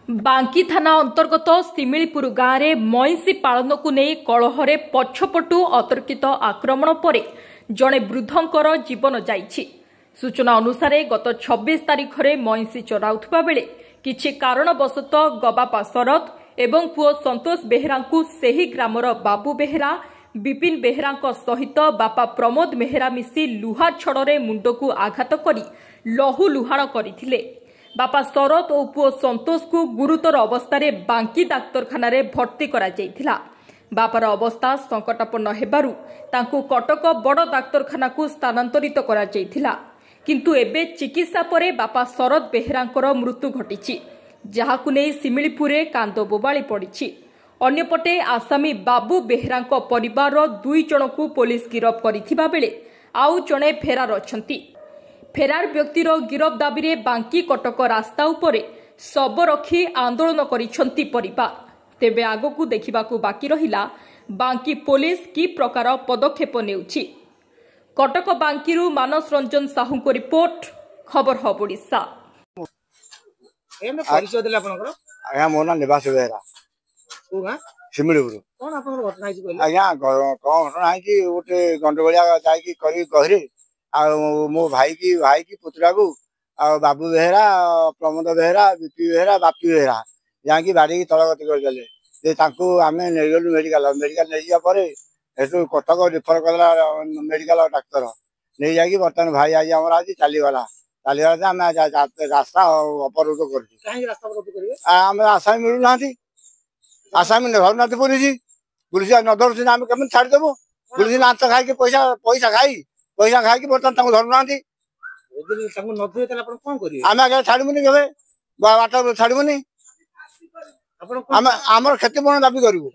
बांकी थाना अंतर्गत सिमिलीपुर गाँव में मईंसी पालन को नहीं कलहरे पछपटू अतर्कित आक्रमण पर जड़े वृद्धंकर जीवन जाइछि। सूचना अनुसार गत 26 तारिख में मईंसी चराउथबा बेले किछि कारणवशत गबापा शरद एवं पुओ संतोष बेहेरा सेही ग्रामर बाबू बेहेरा विपिन बेहेरा सहित बापा प्रमोद बेहेरा मिसी लुहा छड़े मुंड को आघात करी लहू लुहाण करथिले। बापा शरद और पुओ संतोष को गुरुतर अवस्था बांकी डाक्तरखाना भर्ती करा जायथिला। बापार अवस्था संकटापन्न हेबारु तांकु कटक बड़ डाक्तरखाना को स्थानांतरित करा जायथिला। किंतु एबे चिकित्सा परे बापा शरद बेहेरांकर मृत्यु घटिछि, जहाकु नै सिमिलीपुरे कांद बोबाळी पड़िछि। अन्यपटे आसामी बाबू बेहेरांक परिवार 2 जनकु पुलिस गिरफ करिथिबा बेले आउ जणे फेरार अछंती। फेरार व्यक्तिर गिरफ दाबी रे बांकी कटक रास्ता उपरे शब रखी आंदोलन करिछंती परिवार। तेबे आगकु देखिबाकु बाकी रहिला बांकी पुलिस की प्रकार पदक्षेप नेउछि। कटक बांकीरु मानस रंजन साहू को रिपोर्ट, खबर हब ओडिशा। एमे परिचय देला आपनकर आया मोर ना निवास बेरा को गां सिमिलीपुर कोन आपनकर घटना हिची कहले आया कोन घटना हिची ओटे गंडबलिया जाई की करी कहरे आ मो भाई की पुतरा को आ बाबू बेहेरा प्रमोद बेहेरा विपी बेहेरा बापी बेहेरा जाकी बाड़ी की तळगति कर चले जे तांको आमे नेगलु मेडिकल नै जा परे एतु कटक रिफर करला मेडिकल डाक्टर नै जाकी बर्तन भाई आज हमरा आज चली गला आमे रास्ता अवरोध कर रास्ता अवरोध करिवे आमे आसामी मिलु नाथी आसामी न घर नाथी पुलिस न धरछि आमे केमन छाड़ देबो। पुलिस नाच खाई के पैसा खाई के बर्तन तांको धरु नाथी यदि तांको न धरे तले आपण कोन करिवे आमे आगे छाड़मुनी केबे बाटा छाड़मुनी आपण आमे हमर खेती बण दाबी करिवो